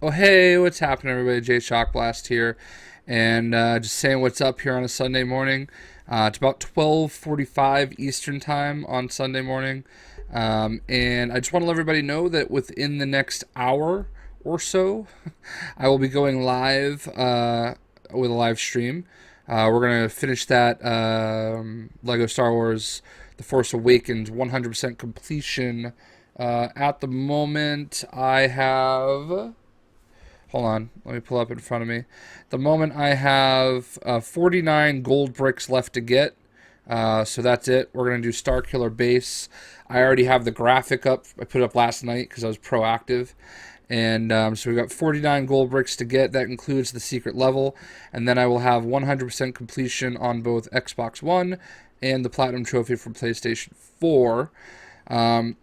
Oh, hey, what's happening, everybody? Jay Shockblast here, and just saying what's up here on a Sunday morning. It's about 12:45 Eastern Time on Sunday morning, and I just want to let everybody know that within the next hour or so, I will be going live with a live stream. We're gonna finish that Lego Star Wars: The Force Awakens 100% completion. At the moment, I have. Hold on, let me pull up in front of me. At the moment, I have 49 gold bricks left to get. So that's it. We're going to do Star Killer Base. I already have the graphic up. I put it up last night because I was proactive. And so we've got 49 gold bricks to get. That includes the secret level. And then I will have 100% completion on both Xbox One and the Platinum Trophy for PlayStation 4. Um,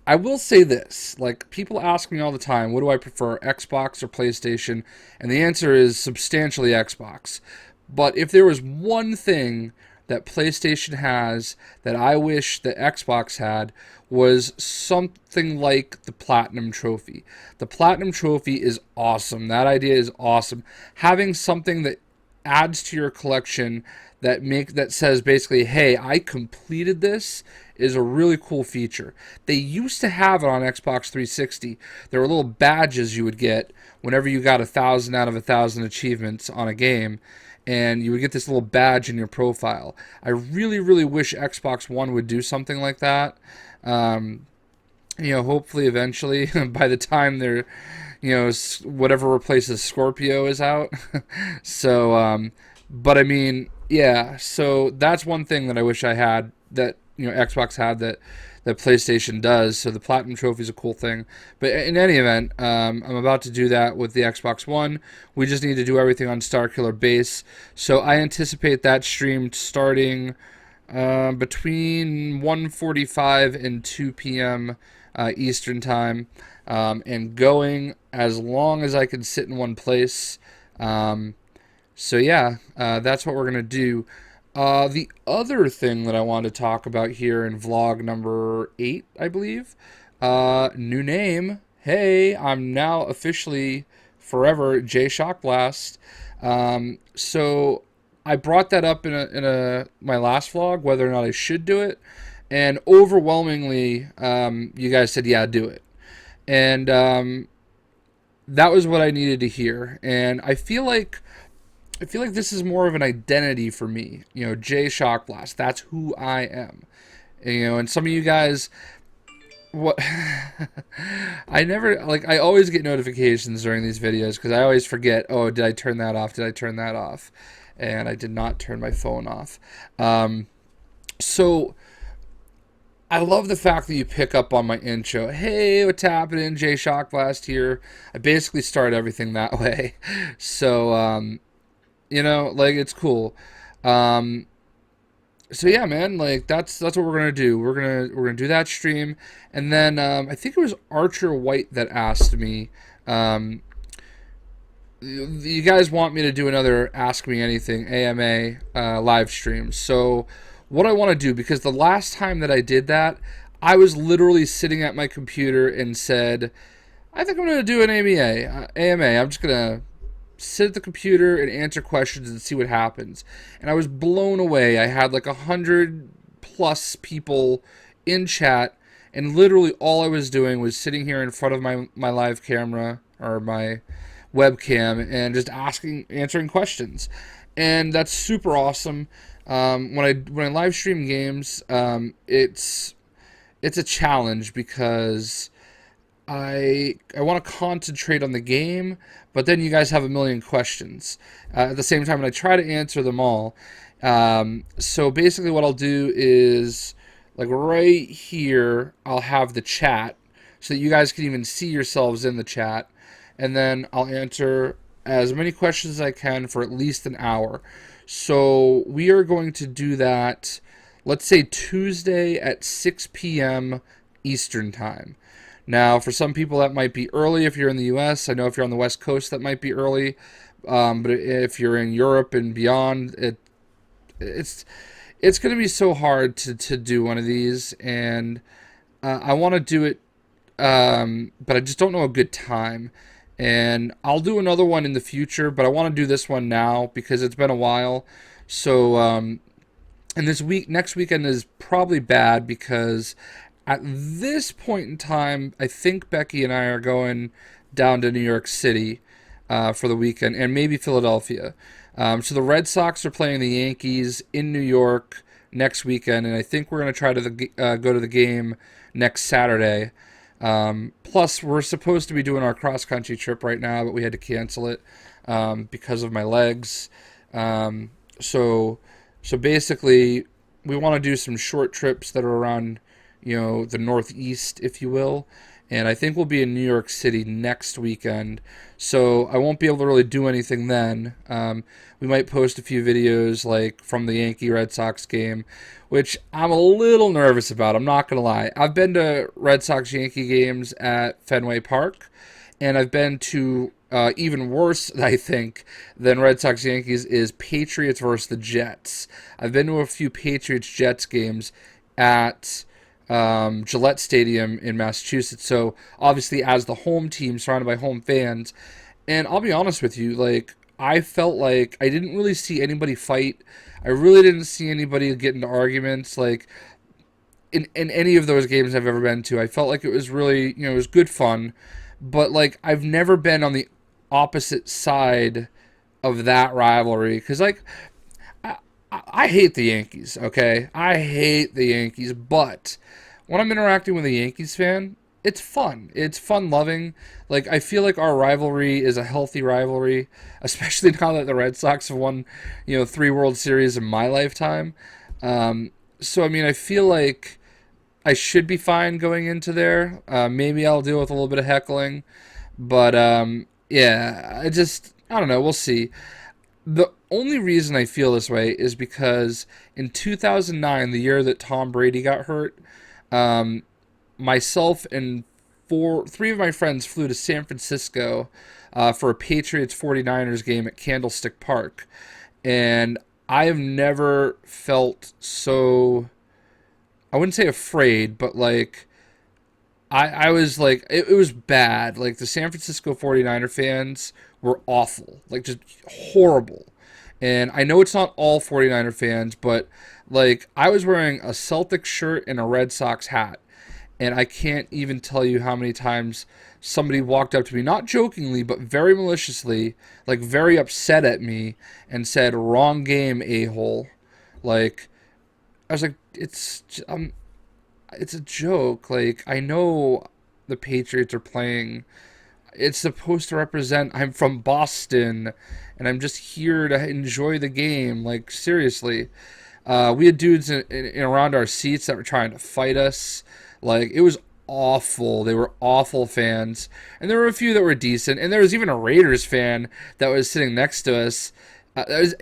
I will say this, like people ask me all the time, what do I prefer, Xbox or PlayStation? And the answer is substantially Xbox. But if there was one thing that PlayStation has that I wish the Xbox had was something like the Platinum Trophy. The Platinum Trophy is awesome. That idea is awesome. Having something that adds to your collection that says basically, "Hey, I completed this," is a really cool feature. They used to have it on Xbox 360. There were little badges you would get whenever you got 1,000 out of 1,000 achievements on a game, and you would get this little badge in your profile. I really, really wish Xbox One would do something like that. Um, Hopefully, eventually, by the time they're, whatever replaces Scorpio is out. so, but I mean, yeah. So that's one thing that I wish I had that Xbox had that PlayStation does. So the Platinum Trophy is a cool thing. But in any event, I'm about to do that with the Xbox One. We just need to do everything on Starkiller Base. So I anticipate that stream starting between 1:45 and 2 p.m. Eastern time, and going as long as I can sit in one place. So yeah, that's what we're gonna do. The other thing that I wanted to talk about here in vlog number 8, I believe, new name. Hey, I'm now officially forever Jay Shockblast. So I brought that up in a my last vlog, whether or not I should do it, and overwhelmingly, you guys said yeah, do it, and that was what I needed to hear, and I feel like this is more of an identity for me. Jay Shockblast. That's who I am. And some of you guys, what I never like. I always get notifications during these videos because I always forget. Oh, did I turn that off? Did I turn that off? And I did not turn my phone off. So I love the fact that you pick up on my intro. Hey, what's happening? Jay Shockblast here. I basically start everything that way. So like it's cool. Um, so yeah, man, like that's what we're gonna do. We're gonna do that stream, and then I think it was Archer White that asked me. Um, you guys want me to do another Ask Me Anything AMA live stream? So what I want to do, because the last time that I did that, I was literally sitting at my computer and said, I think I'm gonna do an AMA. I'm just gonna sit at the computer and answer questions and see what happens. And I was blown away. I had like 100+ people in chat, and literally all I was doing was sitting here in front of my live camera or my webcam and just answering questions. And that's super awesome. When I live stream games, it's a challenge because I want to concentrate on the game, but then you guys have a million questions at the same time, and I try to answer them all. So basically, what I'll do is like right here, I'll have the chat so that you guys can even see yourselves in the chat, and then I'll answer as many questions as I can for at least an hour. So we are going to do that. Let's say Tuesday at 6 p.m. Eastern time. Now, for some people, that might be early if you're in the U.S. I know if you're on the West Coast, that might be early. But if you're in Europe and beyond, it's it's going to be so hard to do one of these, and I want to do it, but I just don't know a good time. and I'll do another one in the future, but I want to do this one now because it's been a while. So, and next weekend is probably bad because at this point in time, I think Becky and I are going down to New York City for the weekend, and maybe Philadelphia. So the Red Sox are playing the Yankees in New York next weekend, and I think we're going to try to go to the game next Saturday. Plus, we're supposed to be doing our cross country trip right now, but we had to cancel it because of my legs. So basically, we want to do some short trips that are around, the Northeast, if you will. And I think we'll be in New York City next weekend. So I won't be able to really do anything then. We might post a few videos like from the Yankee Red Sox game, which I'm a little nervous about. I'm not going to lie. I've been to Red Sox Yankee games at Fenway Park, and I've been to even worse, I think, than Red Sox Yankees is Patriots versus the Jets. I've been to a few Patriots Jets games at Gillette Stadium in Massachusetts. So obviously, as the home team surrounded by home fans, and I'll be honest with you, like I felt like I didn't really see anybody fight. I really didn't see anybody get into arguments. Like in any of those games I've ever been to, I felt like it was really, it was good fun. But like I've never been on the opposite side of that rivalry because like I hate the Yankees, okay? I hate the Yankees, but when I'm interacting with a Yankees fan, it's fun. It's fun loving. Like, I feel like our rivalry is a healthy rivalry, especially now that the Red Sox have won, 3 World Series in my lifetime. So, I mean, I feel like I should be fine going into there. Maybe I'll deal with a little bit of heckling, but yeah, I don't know. We'll see. The only reason I feel this way is because in 2009, the year that Tom Brady got hurt, myself and three of my friends flew to San Francisco for a Patriots 49ers game at Candlestick Park. And I have never felt so, I wouldn't say afraid, but like, I was like, it was bad. Like, the San Francisco 49er fans were awful. Like, just horrible. And I know it's not all 49er fans, but, like, I was wearing a Celtics shirt and a Red Sox hat. And I can't even tell you how many times somebody walked up to me, not jokingly, but very maliciously, like, very upset at me, and said, "Wrong game, a-hole." Like, I was like, it's a joke. Like, I know the Patriots are playing. It's supposed to represent I'm from Boston and I'm just here to enjoy the game. Like, seriously. We had dudes in around our seats that were trying to fight us. Like, it was awful. They were awful fans. And there were a few that were decent. And there was even a Raiders fan that was sitting next to us.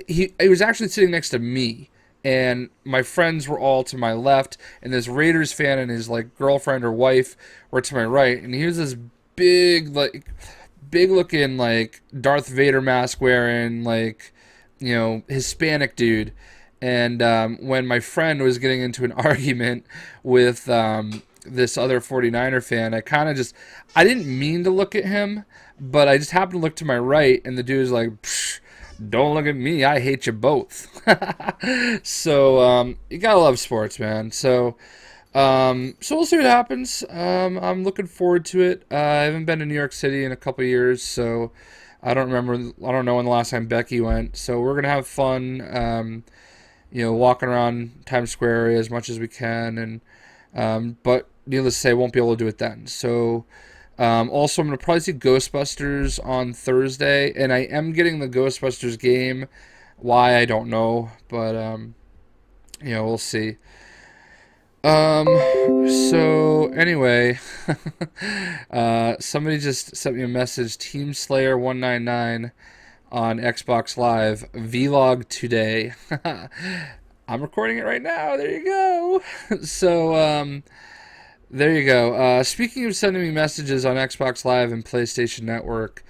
He was actually sitting next to me. And my friends were all to my left, and this Raiders fan and his like girlfriend or wife were to my right. And he was this big looking like Darth Vader mask wearing like Hispanic dude. And when my friend was getting into an argument with this other 49er fan, I didn't mean to look at him, but I just happened to look to my right, and the dude was like, "Psh, don't look at me, I hate you both." So you gotta love sports, man. So we'll see what happens. I'm looking forward to it. I haven't been to New York City in a couple years, so I don't know when the last time Becky went. So we're gonna have fun, walking around Times Square area as much as we can, and but needless to say, I won't be able to do it then. So. Also, I'm going to probably see Ghostbusters on Thursday, and I am getting the Ghostbusters game. Why, I don't know, but, we'll see. So, anyway, somebody just sent me a message, Team Slayer 199 on Xbox Live, vlog today. I'm recording it right now, there you go. So, there you go. Speaking of sending me messages on Xbox Live and PlayStation Network,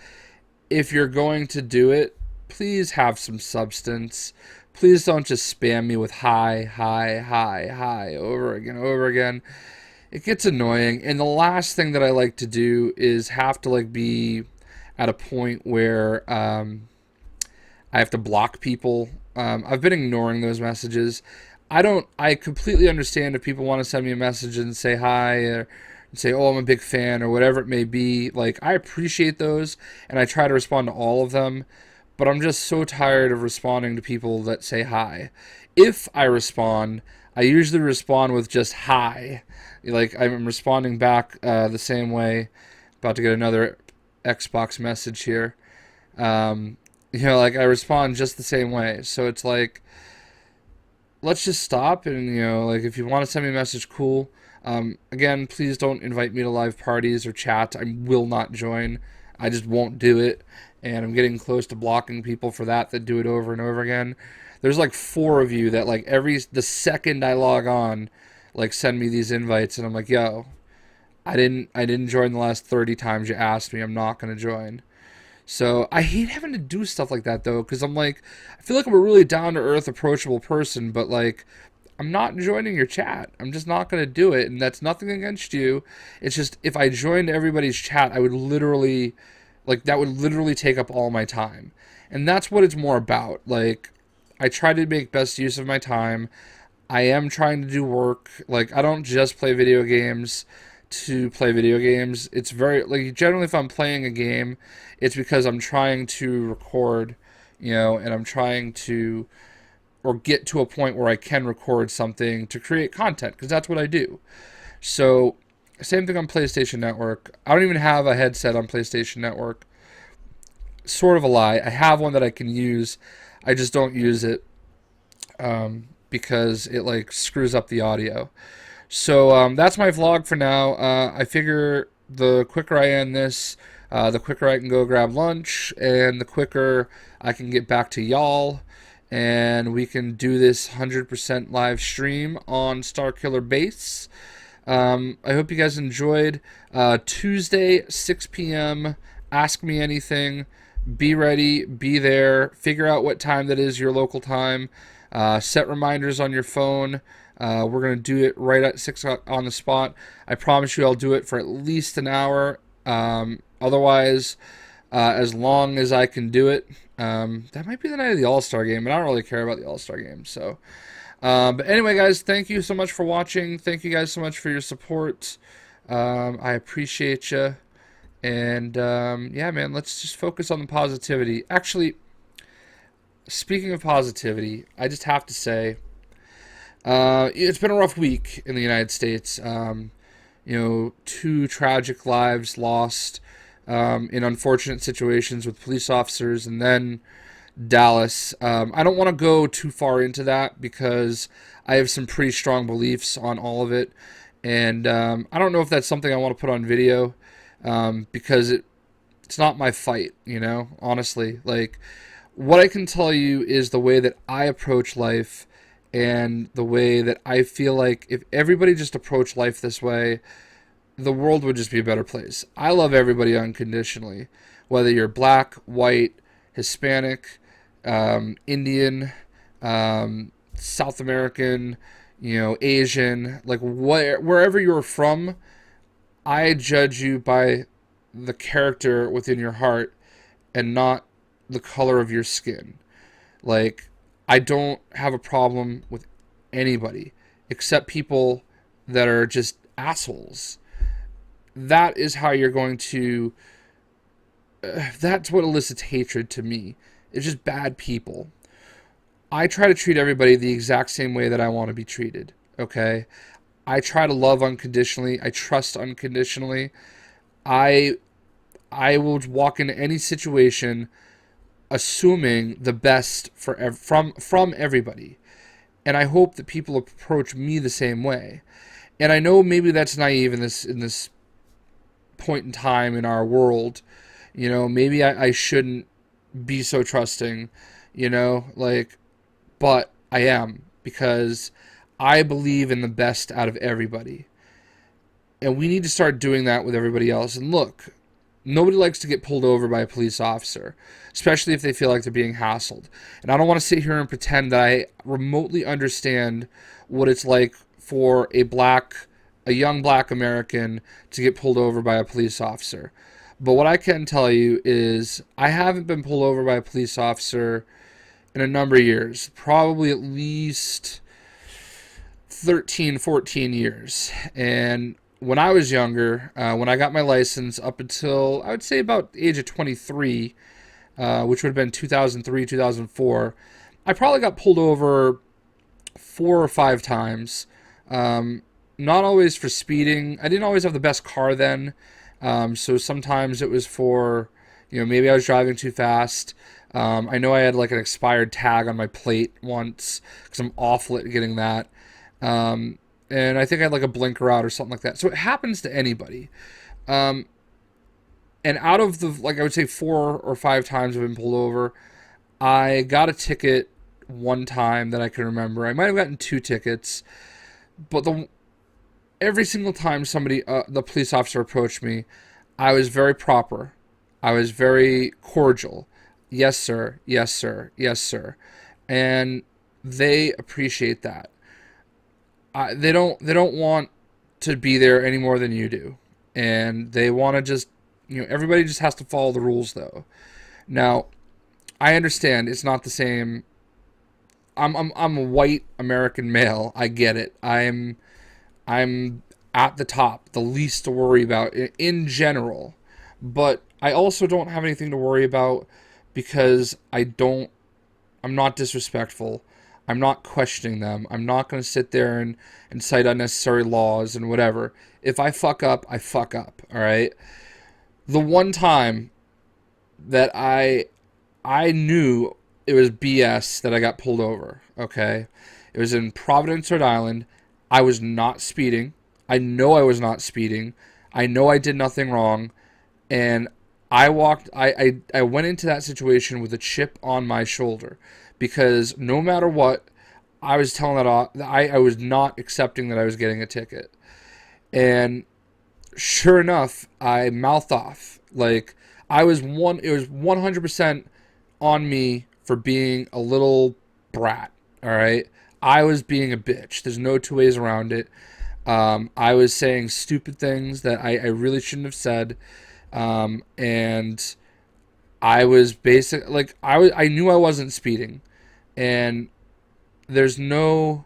if you're going to do it, please have some substance. Please don't just spam me with hi over again. It gets annoying. And the last thing that I like to do is have to be at a point where I have to block people. I've been ignoring those messages. I completely understand if people want to send me a message and say hi, or say, oh, I'm a big fan, or whatever it may be. Like, I appreciate those, and I try to respond to all of them, but I'm just so tired of responding to people that say hi. If I respond, I usually respond with just hi. Like, I'm responding back the same way. About to get another Xbox message here. Like, I respond just the same way. So it's like, let's just stop, and like, if you want to send me a message, cool. Again, please don't invite me to live parties or chat. I will not join. I just won't do it, and I'm getting close to blocking people for that do it over and over again. There's like 4 of you that, like, the second I log on, like, send me these invites, and I'm like, yo, I didn't join the last 30 times you asked me. I'm not gonna join. So I hate having to do stuff like that, though, because I'm like, I feel like I'm a really down to earth, approachable person, but, like, I'm not joining your chat. I'm just not going to do it, and that's nothing against you. It's just, if I joined everybody's chat, I would literally, like, that would literally take up all my time. And that's what it's more about. Like, I try to make best use of my time. I am trying to do work. Like, I don't just play video games to play video games. It's very, like, generally if I'm playing a game, it's because I'm trying to record, and I'm trying to, or get to a point where I can record something to create content, because that's what I do. So, same thing on PlayStation Network. I don't even have a headset on PlayStation Network. Sort of a lie. I have one that I can use. I just don't use it because it, like, screws up the audio. So that's my vlog for now. I figure the quicker I end this, the quicker I can go grab lunch, and the quicker I can get back to y'all, and we can do this 100% live stream on Starkiller Base. I hope you guys enjoyed. Tuesday, 6 p.m., Ask Me Anything. Be ready, be there, figure out what time that is, your local time. Set reminders on your phone. We're going to do it right at 6 o'clock on the spot. I promise you I'll do it for at least an hour. Otherwise, as long as I can do it. That might be the night of the All-Star game, but I don't really care about the All-Star game. So, but anyway, guys, thank you so much for watching. Thank you guys so much for your support. I appreciate you. And, yeah, man, let's just focus on the positivity. Actually, speaking of positivity, I just have to say, it's been a rough week in the United States. 2 tragic lives lost in unfortunate situations with police officers, and then Dallas. I don't want to go too far into that because I have some pretty strong beliefs on all of it, and I don't know if that's something I want to put on video because it's not my fight, honestly. Like, what I can tell you is the way that I approach life, and the way that I feel like if everybody just approached life this way, the world would just be a better place. I love everybody unconditionally, whether you're black, white, Hispanic, Indian, South American, Asian, like wherever you're from. I judge you by the character within your heart and not the color of your skin. Like, I don't have a problem with anybody except people that are just assholes. That is how you're going to... that's what elicits hatred to me. It's just bad people. I try to treat everybody the exact same way that I want to be treated, okay? I try to love unconditionally. I trust unconditionally. I will walk into any situation assuming the best from everybody, and I hope that people approach me the same way. And I know maybe that's naive in this point in time in our world. Maybe I shouldn't be so trusting, but I am, because I believe in the best out of everybody. And we need to start doing that with everybody else. And look, nobody likes to get pulled over by a police officer, especially if they feel like they're being hassled. And I don't want to sit here and pretend that I remotely understand what it's like for a young black American to get pulled over by a police officer. But what I can tell you is I haven't been pulled over by a police officer in a number of years, probably at least 13, 14 years. And when I was younger, when I got my license up until I would say about the age of 23, which would have been 2003, 2004, I probably got pulled over 4 or 5 times. Not always for speeding. I didn't always have the best car then. So sometimes it was for, maybe I was driving too fast. I know I had like an expired tag on my plate once because I'm awful at getting that. And I think I had like a blinker out or something like that. So it happens to anybody. And out of the, like I would say 4 or 5 times I've been pulled over, I got a ticket one time that I can remember. I might have gotten 2 tickets, but every single time the police officer approached me, I was very proper. I was very cordial. Yes, sir. Yes, sir. Yes, sir. And they appreciate that. They don't want to be there any more than you do, and they want to just everybody just has to follow the rules though. Now, I understand it's not the same. I'm a white American male. I get it. I'm at the top, the least to worry about in general, but I also don't have anything to worry about because I'm not disrespectful. I'm not questioning them. I'm not going to sit there and cite unnecessary laws and whatever. If I fuck up, I fuck up, all right? The one time that I knew it was BS that I got pulled over, okay? It was in Providence, Rhode Island. I was not speeding. I know I was not speeding. I know I did nothing wrong. And I went into that situation with a chip on my shoulder because no matter what, I was telling I was not accepting that I was getting a ticket. And sure enough, I mouthed off. Like it was 100% on me for being a little brat. All right. I was being a bitch. There's no two ways around it. I was saying stupid things that I really shouldn't have said. And I was I knew I wasn't speeding, and there's no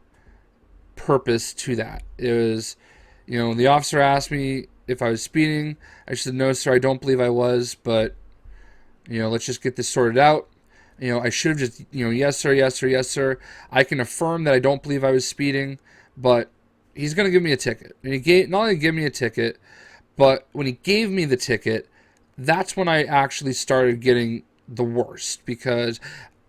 purpose to that. It was, the officer asked me if I was speeding. I said, no, sir, I don't believe I was, but, let's just get this sorted out. I should have just, yes, sir, yes, sir, yes, sir. I can affirm that I don't believe I was speeding, but he's going to give me a ticket. And not only give me a ticket, but when he gave me the ticket, that's when I actually started getting the worst, because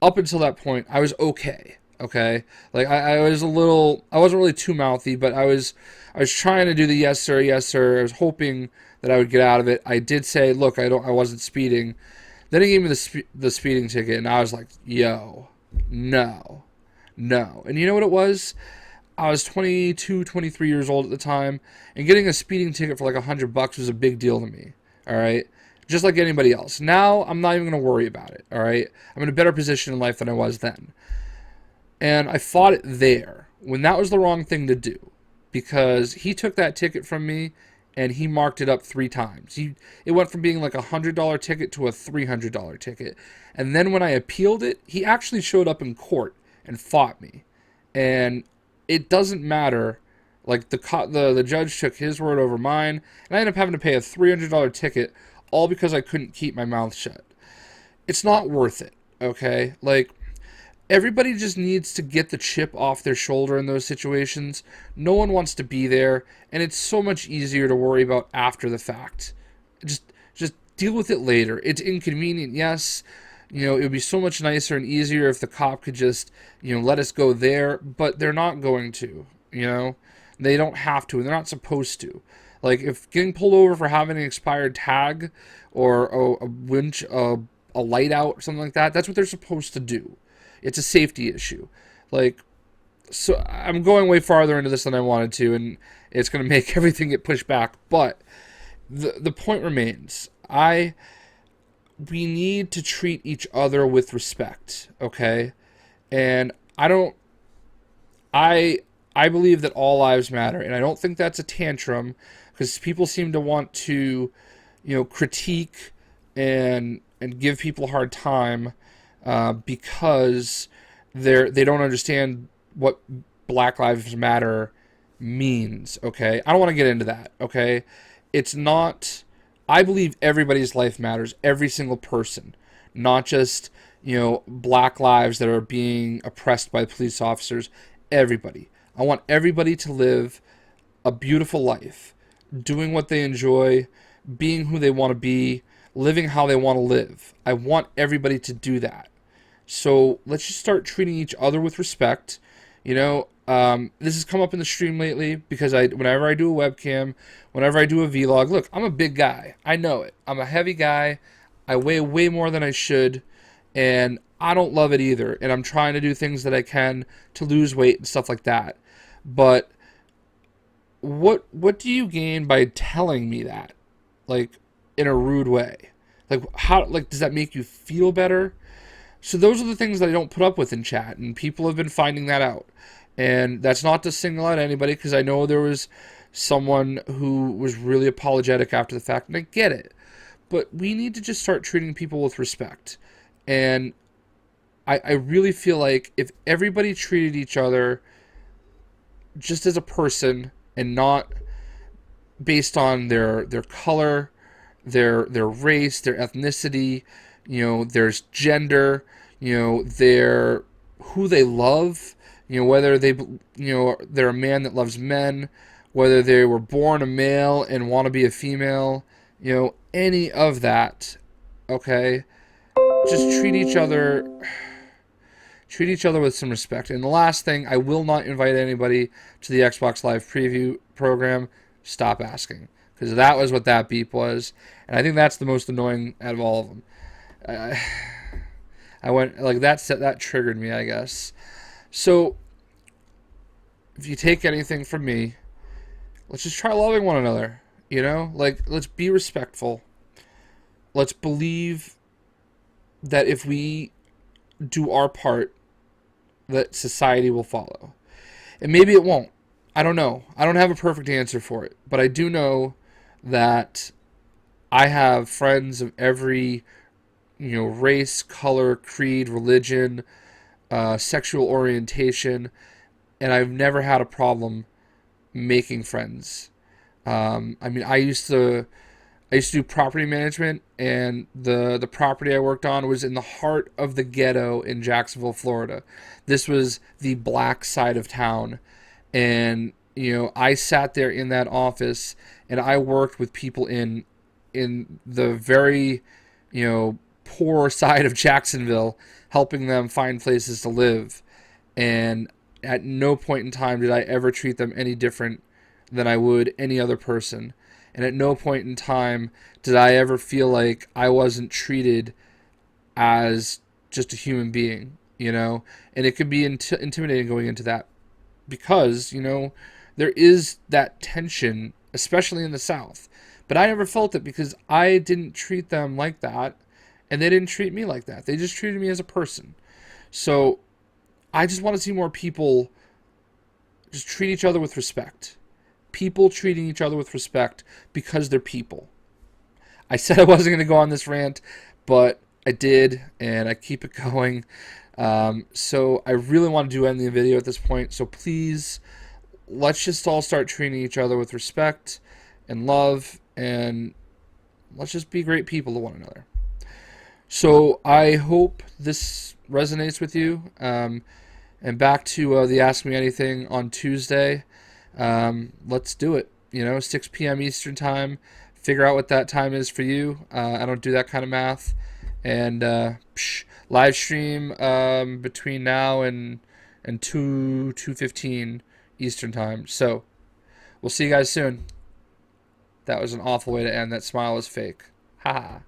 up until that point, I was okay. Okay, like I wasn't really too mouthy, but I was trying to do the yes sir, yes sir. I was hoping that I would get out of it. I did say, look, I wasn't speeding. Then he gave me the speeding ticket, and I was like, yo, no. And you know what it was? I was 22, 23 years old at the time, and getting a speeding ticket for like $100 was a big deal to me. All right, just like anybody else. Now I'm not even going to worry about it. All right, I'm in a better position in life than I was then. And I fought it there when that was the wrong thing to do, because he took that ticket from me and he marked it up 3 times. It went from being like $100 ticket to a $300 ticket. And then when I appealed it, he actually showed up in court and fought me. And it doesn't matter. Like the judge took his word over mine, and I ended up having to pay a $300 ticket all because I couldn't keep my mouth shut. It's not worth it, okay? Like, everybody just needs to get the chip off their shoulder in those situations. No one wants to be there, and it's so much easier to worry about after the fact. Just deal with it later. It's inconvenient, yes. It would be so much nicer and easier if the cop could just, let us go there, but they're not going to, They don't have to, and they're not supposed to. Like, if getting pulled over for having an expired tag or a winch, a light out, or something like that, that's what they're supposed to do. It's a safety issue. Like, so I'm going way farther into this than I wanted to, and it's going to make everything get pushed back. But the point remains. We need to treat each other with respect, okay? And I believe that all lives matter, and I don't think that's a tantrum, because people seem to want to, critique and give people a hard time because they don't understand what Black Lives Matter means. Okay, I don't want to get into that. Okay, it's not. I believe everybody's life matters, every single person, not just black lives that are being oppressed by police officers. Everybody. I want everybody to live a beautiful life, doing what they enjoy, being who they want to be, living how they want to live. I want everybody to do that. So let's just start treating each other with respect. This has come up in the stream lately because whenever I do a webcam, whenever I do a vlog, look, I'm a big guy. I know it. I'm a heavy guy. I weigh way more than I should, and I don't love it either. And I'm trying to do things that I can to lose weight and stuff like that. But what do you gain by telling me that, like, in a rude way? Like, how, like, does that make you feel better? So those are the things that I don't put up with in chat, and people have been finding that out. And that's not to single out anybody, because I know there was someone who was really apologetic after the fact, and I get it. But we need to just start treating people with respect. And I really feel like if everybody treated each other just as a person and not based on their color, their race, their ethnicity, there's gender, their who they love, whether they're a man that loves men, whether they were born a male and want to be a female, any of that, okay? Just treat each other with some respect. And the last thing, I will not invite anybody to the Xbox Live preview program. Stop asking, because that was what that beep was, and I think that's the most annoying out of all of them. I went like that triggered me, I guess. So if you take anything from me, let's just try loving one another. Like, let's be respectful. Let's believe that if we do our part, that society will follow. And maybe it won't. I don't know. I don't have a perfect answer for it. But I do know that I have friends of every, race, color, creed, religion, sexual orientation, and I've never had a problem making friends. I used to do property management, and the property I worked on was in the heart of the ghetto in Jacksonville, Florida. This was the black side of town. And, I sat there in that office, and I worked with people in the very, poor side of Jacksonville, helping them find places to live. And at no point in time did I ever treat them any different than I would any other person. And at no point in time did I ever feel like I wasn't treated as just a human being, And it could be intimidating going into that because, there is that tension, especially in the South. But I never felt it because I didn't treat them like that, and they didn't treat me like that. They just treated me as a person. So I just want to see more people just treat each other with respect. People treating each other with respect because they're people. I said I wasn't going to go on this rant, but I did, and I keep it going. So I really want to end the video at this point. So please, let's just all start treating each other with respect and love, and let's just be great people to one another. So I hope this resonates with you. And back to the Ask Me Anything on Tuesday. Let's do it. 6 p.m. Eastern time. Figure out what that time is for you. I don't do that kind of math. And live stream between now and 2:15 Eastern time. So we'll see you guys soon. That was an awful way to end. That smile was fake. Haha.